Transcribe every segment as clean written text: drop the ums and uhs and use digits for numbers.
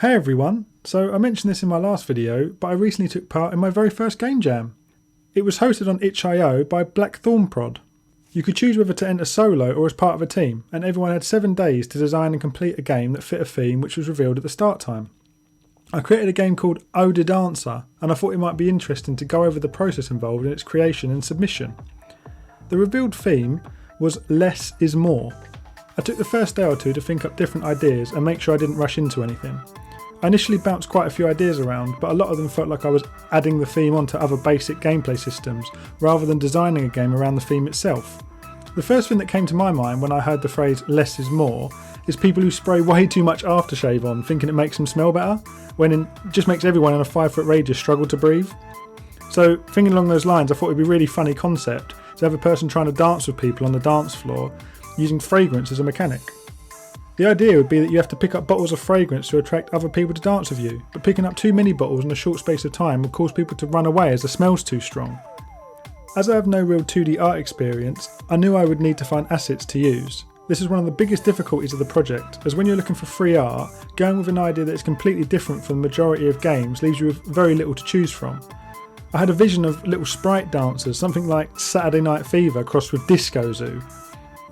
Hey everyone, so I mentioned this in my last video, but I recently took part in my very first game jam. It was hosted on itch.io by Blackthornprod. You could choose whether to enter solo or as part of a team, and everyone had 7 days to design and complete a game that fit a theme which was revealed at the start time. I created a game called Oh the Dancer, and I thought it might be interesting to go over the process involved in its creation and submission. The revealed theme was Less is More. I took the first day or two to think up different ideas and make sure I didn't rush into anything. I initially bounced quite a few ideas around, but a lot of them felt like I was adding the theme onto other basic gameplay systems rather than designing a game around the theme itself. The first thing that came to my mind when I heard the phrase less is more is people who spray way too much aftershave on thinking it makes them smell better, when it just makes everyone in a 5-foot radius struggle to breathe. So thinking along those lines, I thought it'd be a really funny concept to have a person trying to dance with people on the dance floor using fragrance as a mechanic. The idea would be that you have to pick up bottles of fragrance to attract other people to dance with you, but picking up too many bottles in a short space of time would cause people to run away as the smell's too strong. As I have no real 2D art experience, I knew I would need to find assets to use. This is one of the biggest difficulties of the project, as when you're looking for free art, going with an idea that is completely different from the majority of games leaves you with very little to choose from. I had a vision of little sprite dancers, something like Saturday Night Fever crossed with Disco Zoo.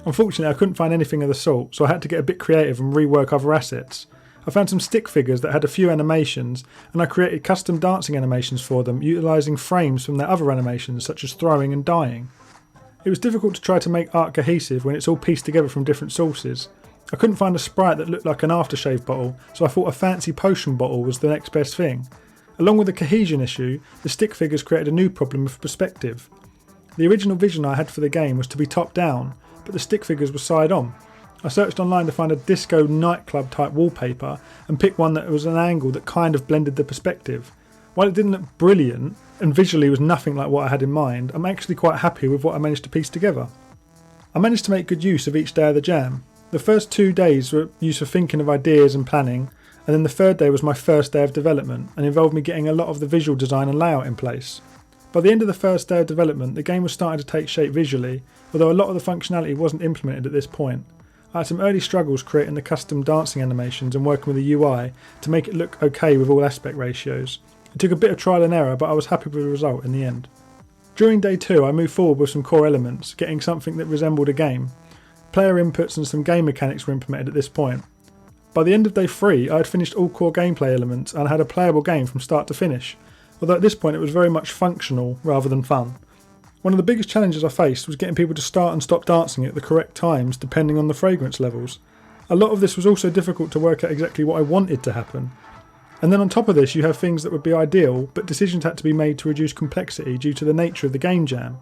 Unfortunately, I couldn't find anything of the sort, so I had to get a bit creative and rework other assets. I found some stick figures that had a few animations, and I created custom dancing animations for them, utilising frames from their other animations such as throwing and dying. It was difficult to try to make art cohesive when it's all pieced together from different sources. I couldn't find a sprite that looked like an aftershave bottle, so I thought a fancy potion bottle was the next best thing. Along with the cohesion issue, the stick figures created a new problem of perspective. The original vision I had for the game was to be top down, but the stick figures were side on. I searched online to find a disco nightclub type wallpaper and picked one that was an angle that kind of blended the perspective. While it didn't look brilliant and visually was nothing like what I had in mind, I'm actually quite happy with what I managed to piece together. I managed to make good use of each day of the jam. The first 2 days were used for thinking of ideas and planning, and then the third day was my first day of development and involved me getting a lot of the visual design and layout in place. By the end of the first day of development, the game was starting to take shape visually, although a lot of the functionality wasn't implemented at this point. I had some early struggles creating the custom dancing animations and working with the UI to make it look okay with all aspect ratios. It took a bit of trial and error, but I was happy with the result in the end. During day 2, I moved forward with some core elements, getting something that resembled a game. Player inputs and some game mechanics were implemented at this point. By the end of day 3, I had finished all core gameplay elements and had a playable game from start to finish, although at this point it was very much functional rather than fun. One of the biggest challenges I faced was getting people to start and stop dancing at the correct times depending on the fragrance levels. A lot of this was also difficult to work out exactly what I wanted to happen. And then on top of this you have things that would be ideal, but decisions had to be made to reduce complexity due to the nature of the game jam.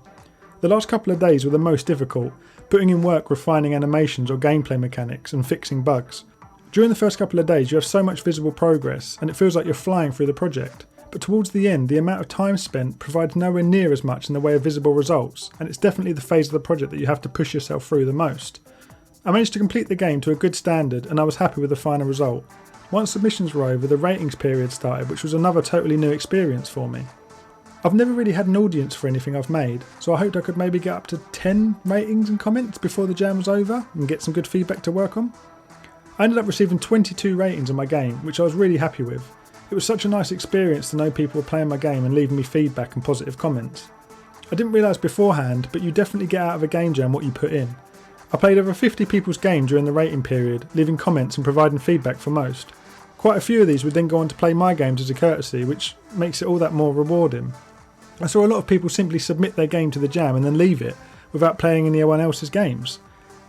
The last couple of days were the most difficult, putting in work refining animations or gameplay mechanics and fixing bugs. During the first couple of days you have so much visible progress and it feels like you're flying through the project. But towards the end, the amount of time spent provides nowhere near as much in the way of visible results, and it's definitely the phase of the project that you have to push yourself through the most. I managed to complete the game to a good standard and I was happy with the final result. Once submissions were over, the ratings period started, which was another totally new experience for me. I've never really had an audience for anything I've made, so I hoped I could maybe get up to 10 ratings and comments before the jam was over and get some good feedback to work on. I ended up receiving 22 ratings on my game, which I was really happy with. It was such a nice experience to know people were playing my game and leaving me feedback and positive comments. I didn't realise beforehand, but you definitely get out of a game jam what you put in. I played over 50 people's game during the rating period, leaving comments and providing feedback for most. Quite a few of these would then go on to play my games as a courtesy, which makes it all that more rewarding. I saw a lot of people simply submit their game to the jam and then leave it, without playing anyone else's games.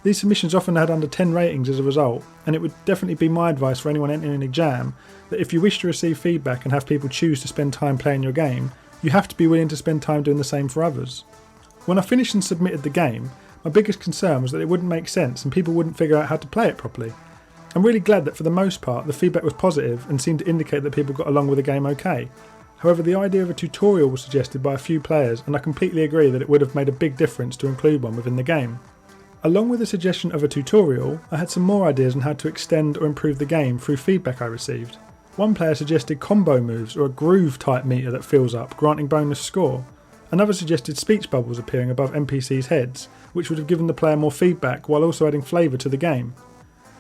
These submissions often had under 10 ratings as a result, and it would definitely be my advice for anyone entering a jam that if you wish to receive feedback and have people choose to spend time playing your game, you have to be willing to spend time doing the same for others. When I finished and submitted the game, my biggest concern was that it wouldn't make sense and people wouldn't figure out how to play it properly. I'm really glad that for the most part the feedback was positive and seemed to indicate that people got along with the game okay. However, the idea of a tutorial was suggested by a few players and I completely agree that it would have made a big difference to include one within the game. Along with the suggestion of a tutorial, I had some more ideas on how to extend or improve the game through feedback I received. One player suggested combo moves or a groove type meter that fills up, granting bonus score. Another suggested speech bubbles appearing above NPCs' heads, which would have given the player more feedback while also adding flavour to the game.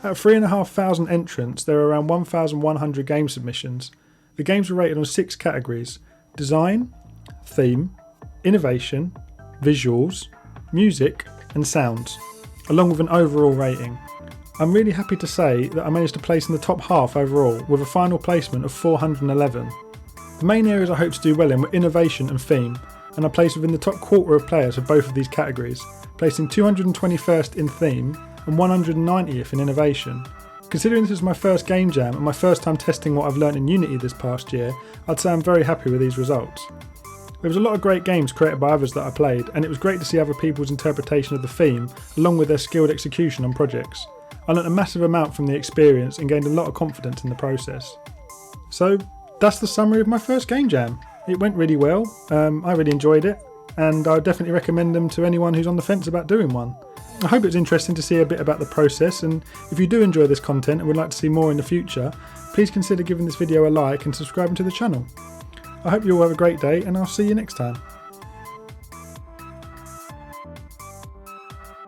Out of 3,500 entrants, there are around 1,100 game submissions. The games were rated on 6 categories: design, theme, innovation, visuals, music and sounds, along with an overall rating. I'm really happy to say that I managed to place in the top half overall with a final placement of 411. The main areas I hope to do well in were innovation and theme, and I placed within the top quarter of players for both of these categories, placing 221st in theme and 190th in innovation. Considering this is my first game jam and my first time testing what I've learnt in Unity this past year, I'd say I'm very happy with these results. There was a lot of great games created by others that I played, and it was great to see other people's interpretation of the theme along with their skilled execution on projects. I learnt a massive amount from the experience and gained a lot of confidence in the process. So that's the summary of my first game jam. It went really well, I really enjoyed it, and I would definitely recommend them to anyone who's on the fence about doing one. I hope it's interesting to see a bit about the process, and if you do enjoy this content and would like to see more in the future, please consider giving this video a like and subscribing to the channel. I hope you all have a great day, and I'll see you next time.